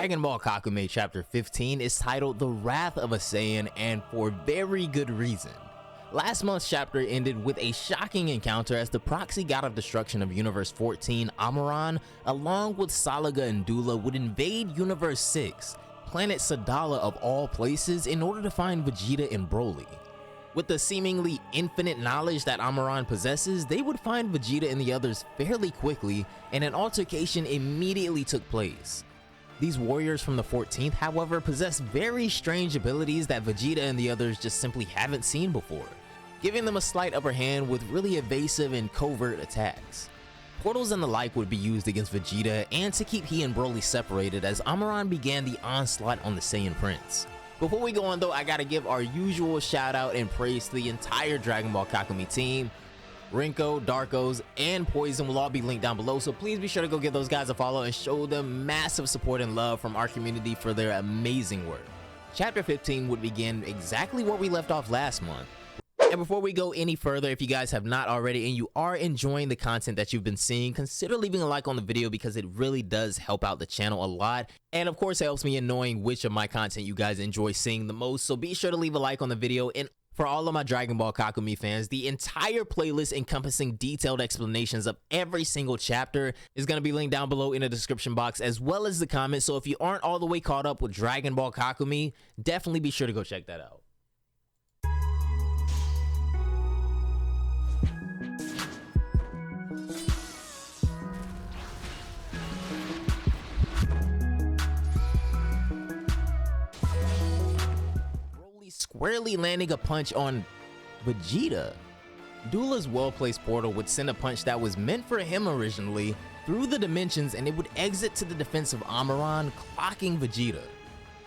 Dragon Ball Kakumei Chapter 15 is titled The Wrath of a Saiyan, and for very good reason. Last month's chapter ended with a shocking encounter as the proxy god of destruction of Universe 14, Amaran, along with Salaga and Dula, would invade Universe 6, planet Sadala of all places, in order to find Vegeta and Broly. With the seemingly infinite knowledge that Amaran possesses, they would find Vegeta and the others fairly quickly, and an altercation immediately took place. These warriors from the 14th, however, possess very strange abilities that Vegeta and the others just simply haven't seen before, giving them a slight upper hand with really evasive and covert attacks. Portals and the like would be used against Vegeta and to keep he and Broly separated as Amaran began the onslaught on the Saiyan Prince. Before we go on though, I gotta give our usual shout out and praise to the entire Dragon Ball Kakumei team. Rinko, Darkos, and Poison will all be linked down below, so please be sure to go give those guys a follow and show them massive support and love from our community for their amazing work. Chapter 15 would begin exactly where we left off last month. And before we go any further, if you guys have not already and you are enjoying the content that you've been seeing, consider leaving a like on the video because it really does help out the channel a lot. And of course, it helps me in knowing which of my content you guys enjoy seeing the most. So be sure to leave a like on the video. And for all of my Dragon Ball Kakumei fans, the entire playlist encompassing detailed explanations of every single chapter is going to be linked down below in the description box, as well as the comments. So if you aren't all the way caught up with Dragon Ball Kakumei, definitely be sure to go check that out. Squarely landing a punch on Vegeta. Dula's well-placed portal would send a punch that was meant for him originally through the dimensions, and it would exit to the defense of Amaran, clocking Vegeta.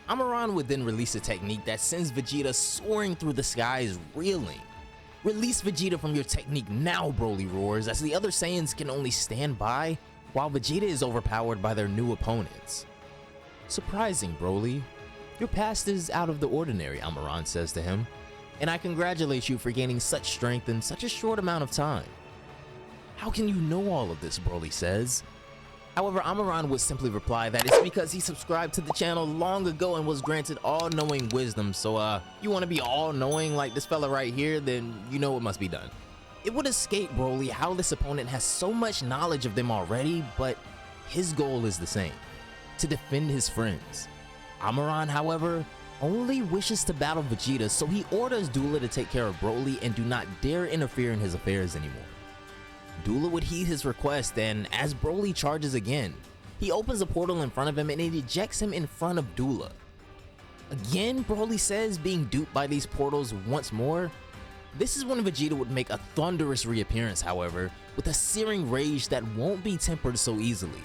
Amaran would then release a technique that sends Vegeta soaring through the skies, reeling. "Release Vegeta from your technique now," Broly roars, as the other Saiyans can only stand by while Vegeta is overpowered by their new opponents. "Surprising, Broly. Your past is out of the ordinary," Amaran says to him, "and I congratulate you for gaining such strength in such a short amount of time." "How can you know all of this?" Broly says. However, Amaran would simply reply that it's because he subscribed to the channel long ago and was granted all-knowing wisdom, so you want to be all-knowing like this fella right here, then you know what must be done. It would escape Broly how this opponent has so much knowledge of them already, but his goal is the same: to defend his friends. Amaran, however, only wishes to battle Vegeta, so he orders Dula to take care of Broly and do not dare interfere in his affairs anymore. Dula would heed his request, and as Broly charges again, he opens a portal in front of him and it ejects him in front of Dula. Again, Broly says, being duped by these portals once more. This is when Vegeta would make a thunderous reappearance, however, with a searing rage that won't be tempered so easily.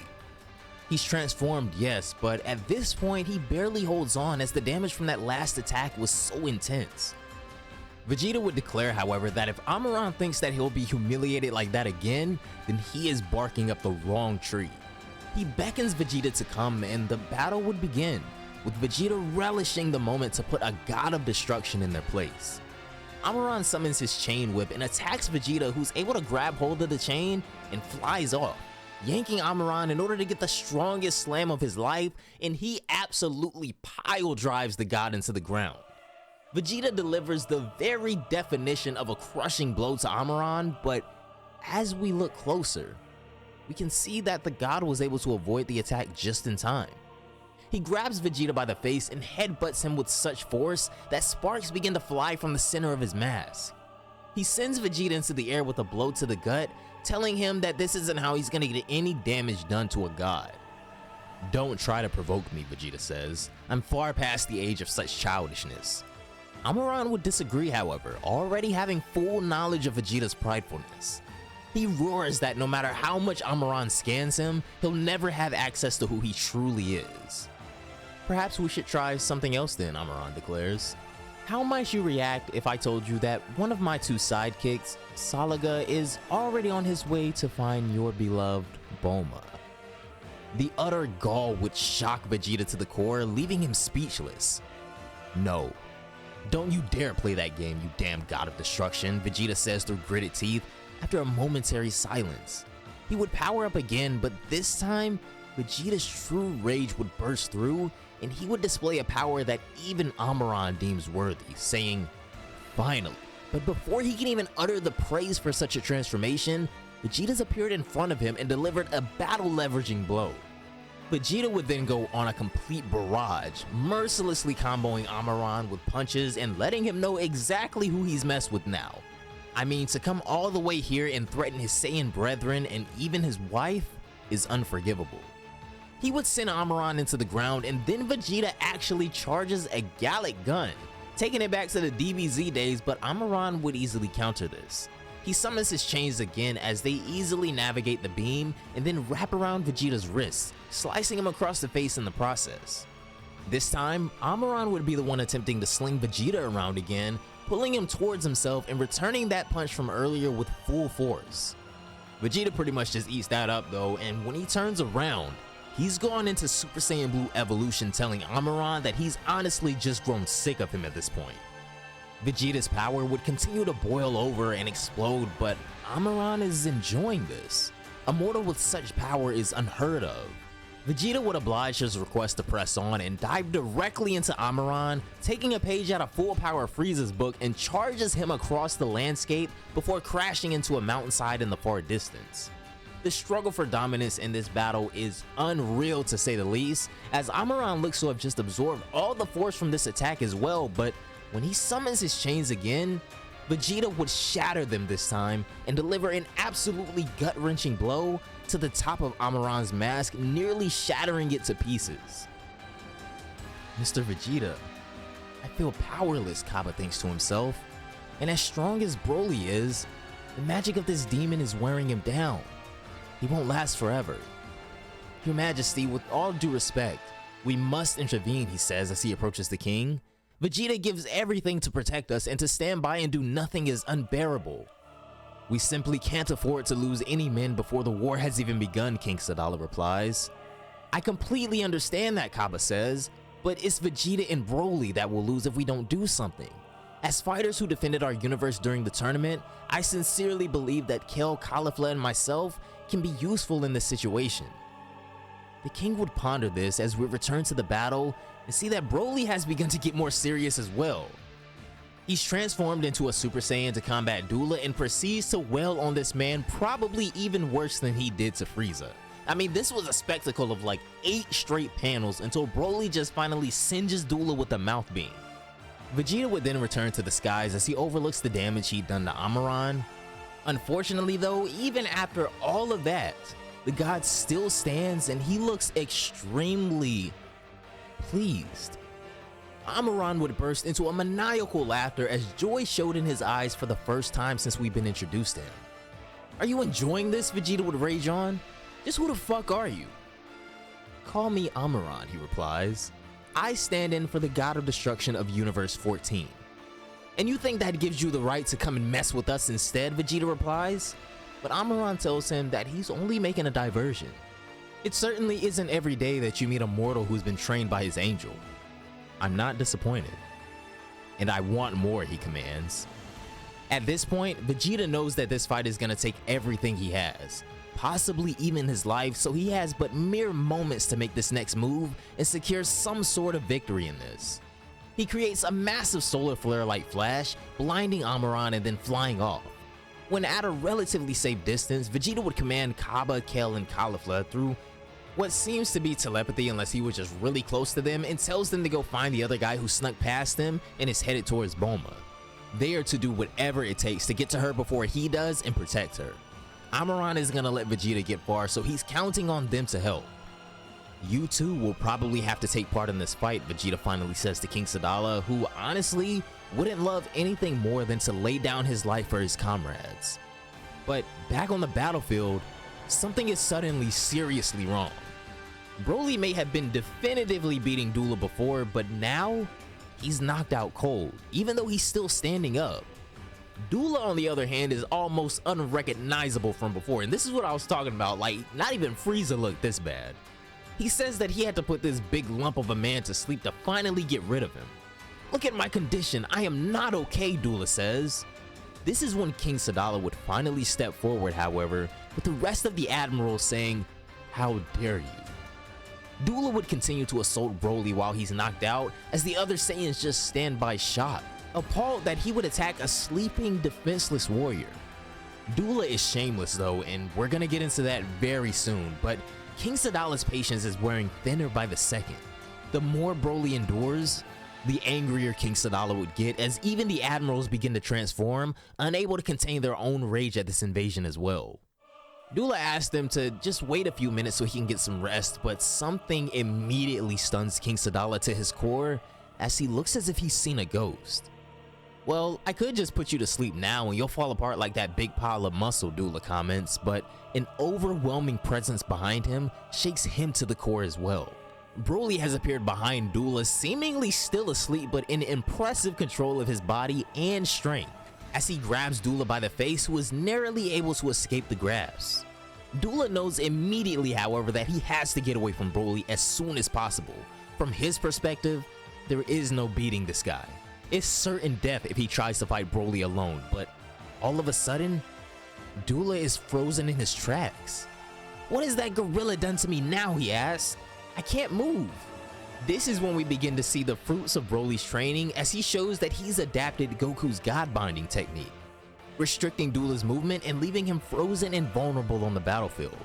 He's transformed, yes, but at this point he barely holds on as the damage from that last attack was so intense. Vegeta would declare, however, that if Amaran thinks that he'll be humiliated like that again, then he is barking up the wrong tree. He beckons Vegeta to come and the battle would begin, with Vegeta relishing the moment to put a god of destruction in their place. Amaran summons his chain whip and attacks Vegeta, who's able to grab hold of the chain and flies off, yanking Amaran in order to get the strongest slam of his life, and he absolutely pile drives the god into the ground. Vegeta delivers the very definition of a crushing blow to Amaran, but as we look closer, we can see that the god was able to avoid the attack just in time. He grabs Vegeta by the face and headbutts him with such force that sparks begin to fly from the center of his mask. He sends Vegeta into the air with a blow to the gut, telling him that this isn't how he's gonna get any damage done to a god. "Don't try to provoke me," Vegeta says. "I'm far past the age of such childishness." Amaran would disagree, however, already having full knowledge of Vegeta's pridefulness. He roars that no matter how much Amaran scans him, he'll never have access to who he truly is. "Perhaps we should try something else then," Amaran declares. "How might you react if I told you that one of my two sidekicks, Salaga, is already on his way to find your beloved Bulma?" The utter gall would shock Vegeta to the core, leaving him speechless. "No. Don't you dare play that game, you damn god of destruction," Vegeta says through gritted teeth after a momentary silence. He would power up again, but this time, Vegeta's true rage would burst through, and he would display a power that even Amaran deems worthy, saying, "Finally." But before he can even utter the praise for such a transformation, Vegeta's appeared in front of him and delivered a battle-leveraging blow. Vegeta would then go on a complete barrage, mercilessly comboing Amaran with punches and letting him know exactly who he's messed with now. I mean, to come all the way here and threaten his Saiyan brethren and even his wife is unforgivable. He would send Amaran into the ground, and then Vegeta actually charges a Gallic gun, taking it back to the DBZ days, but Amaran would easily counter this. He summons his chains again as they easily navigate the beam and then wrap around Vegeta's wrists, slicing him across the face in the process. This time, Amaran would be the one attempting to sling Vegeta around again, pulling him towards himself and returning that punch from earlier with full force. Vegeta pretty much just eats that up though, and when he turns around, he's gone into Super Saiyan Blue evolution, telling Amaran that he's honestly just grown sick of him at this point. Vegeta's power would continue to boil over and explode, but Amaran is enjoying this. A mortal with such power is unheard of. Vegeta would oblige his request to press on and dive directly into Amaran, taking a page out of Full Power Frieza's book and charges him across the landscape before crashing into a mountainside in the far distance. The struggle for dominance in this battle is unreal to say the least, as Amaran looks to have just absorbed all the force from this attack as well, but when he summons his chains again, Vegeta would shatter them this time and deliver an absolutely gut-wrenching blow to the top of Amaran's mask, nearly shattering it to pieces. "Mr. Vegeta, I feel powerless," Kaba thinks to himself, "and as strong as Broly is, the magic of this demon is wearing him down. He won't last forever. Your Majesty, with all due respect, we must intervene," he says as he approaches the king. "Vegeta gives everything to protect us, and to stand by and do nothing is unbearable. We simply can't afford to lose any men before the war has even begun," King Sadala replies. "I completely understand that," Kaba says, "but it's Vegeta and Broly that will lose if we don't do something. As fighters who defended our universe during the tournament, I sincerely believe that Kel, Caulifla, and myself can be useful in this situation." The king would ponder this as we return to the battle and see that Broly has begun to get more serious as well. He's transformed into a Super Saiyan to combat Dula and proceeds to wail on this man probably even worse than he did to Frieza. I mean, this was a spectacle of like 8 straight panels until Broly just finally singes Dula with a mouth beam. Vegeta would then return to the skies as he overlooks the damage he'd done to Amaran. Unfortunately though, even after all of that, the god still stands and he looks extremely pleased. Amaran would burst into a maniacal laughter as joy showed in his eyes for the first time since we've been introduced to him. "Are you enjoying this?" Vegeta would rage on. "Just who the fuck are you?" "Call me Amaran," he replies. "I stand in for the god of destruction of Universe 14. "And you think that gives you the right to come and mess with us instead?" Vegeta replies. But Amaran tells him that he's only making a diversion. "It certainly isn't every day that you meet a mortal who's been trained by his angel. I'm not disappointed. And I want more," he commands. At this point, Vegeta knows that this fight is gonna take everything he has, possibly even his life, so he has but mere moments to make this next move and secure some sort of victory in this. He creates a massive solar flare-like flash, blinding Amaran and then flying off. When at a relatively safe distance, Vegeta would command Kaba, Kel, and Caulifla through what seems to be telepathy unless he was just really close to them, and tells them to go find the other guy who snuck past them and is headed towards Bulma. They are to do whatever it takes to get to her before he does and protect her. Amaran isn't gonna let Vegeta get far, so he's counting on them to help. "You two will probably have to take part in this fight," Vegeta finally says to King Sadala, who honestly wouldn't love anything more than to lay down his life for his comrades. But back on the battlefield, something is suddenly seriously wrong. Broly may have been definitively beating Dula before, but now he's knocked out cold, even though he's still standing up. Dula, on the other hand, is almost unrecognizable from before, and this is what I was talking about, like, not even Frieza looked this bad. He says that he had to put this big lump of a man to sleep to finally get rid of him. "Look at my condition, I am not okay," Dula says. This is when King Sadala would finally step forward, however, with the rest of the admirals saying, "How dare you?" Dula would continue to assault Broly while he's knocked out, as the other Saiyans just stand by shocked, appalled that he would attack a sleeping, defenseless warrior. Dula is shameless though, and we're gonna get into that very soon, but King Sadala's patience is wearing thinner by the second. The more Broly endures, the angrier King Sadala would get, as even the admirals begin to transform, unable to contain their own rage at this invasion as well. Dula asks them to just wait a few minutes so he can get some rest, but something immediately stuns King Sadala to his core as he looks as if he's seen a ghost. Well, I could just put you to sleep now and you'll fall apart like that big pile of muscle, Dula comments, but an overwhelming presence behind him shakes him to the core as well. Broly has appeared behind Dula, seemingly still asleep but in impressive control of his body and strength, as he grabs Dula by the face, who is narrowly able to escape the grasp. Dula knows immediately, however, that he has to get away from Broly as soon as possible. From his perspective, there is no beating this guy. It's certain death if he tries to fight Broly alone, but all of a sudden, Dula is frozen in his tracks. "What has that gorilla done to me now?" he asks. "I can't move." This is when we begin to see the fruits of Broly's training, as he shows that he's adapted Goku's God binding technique, restricting Dula's movement and leaving him frozen and vulnerable on the battlefield.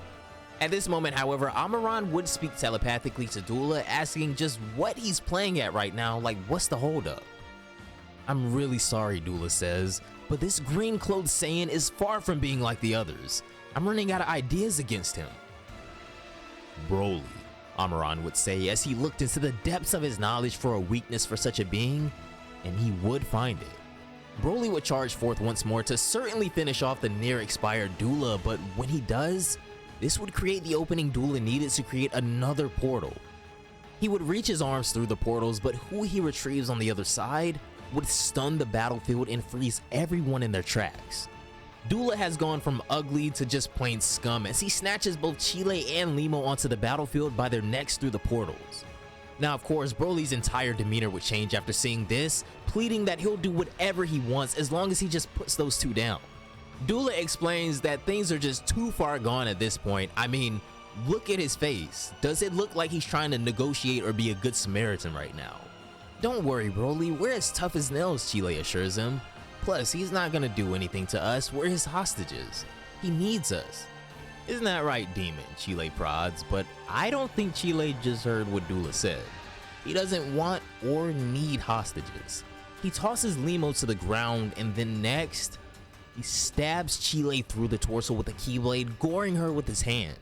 At this moment, however, Amaran would speak telepathically to Dula, asking just what he's playing at right now, like what's the holdup. "I'm really sorry," Dula says, "but this green-clothed Saiyan is far from being like the others. I'm running out of ideas against him." "Broly," Amaran would say, as he looked into the depths of his knowledge for a weakness for such a being, and he would find it. Broly would charge forth once more to certainly finish off the near-expired Dula, but when he does, this would create the opening Dula needed to create another portal. He would reach his arms through the portals, but who he retrieves on the other side would stun the battlefield and freeze everyone in their tracks. Dula has gone from ugly to just plain scum, as he snatches both Cheelai and Limo onto the battlefield by their necks through the portals. Now, of course, Broly's entire demeanor would change after seeing this, pleading that he'll do whatever he wants as long as he just puts those two down. Dula explains that things are just too far gone at this point. I mean, look at his face. Does it look like he's trying to negotiate or be a good Samaritan right now? "Don't worry, Broly, we're as tough as nails," Cheelai assures him. "Plus, he's not gonna do anything to us. We're his hostages. He needs us." "Isn't that right, Demon?" Cheelai prods, but I don't think Cheelai just heard what Dula said. He doesn't want or need hostages. He tosses Limo to the ground, and then next, he stabs Cheelai through the torso with a keyblade, goring her with his hand.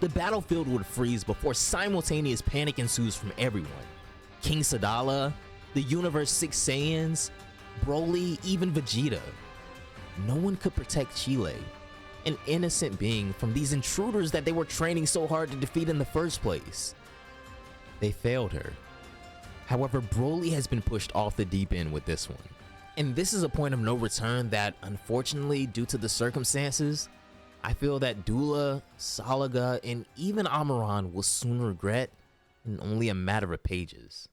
The battlefield would freeze before simultaneous panic ensues from everyone. King Sadala, the Universe 6 Saiyans, Broly, even Vegeta. No one could protect Cheelai, an innocent being, from these intruders that they were training so hard to defeat in the first place. They failed her. However, Broly has been pushed off the deep end with this one. And this is a point of no return that, unfortunately, due to the circumstances, I feel that Dula, Salaga, and even Amaran will soon regret in only a matter of pages.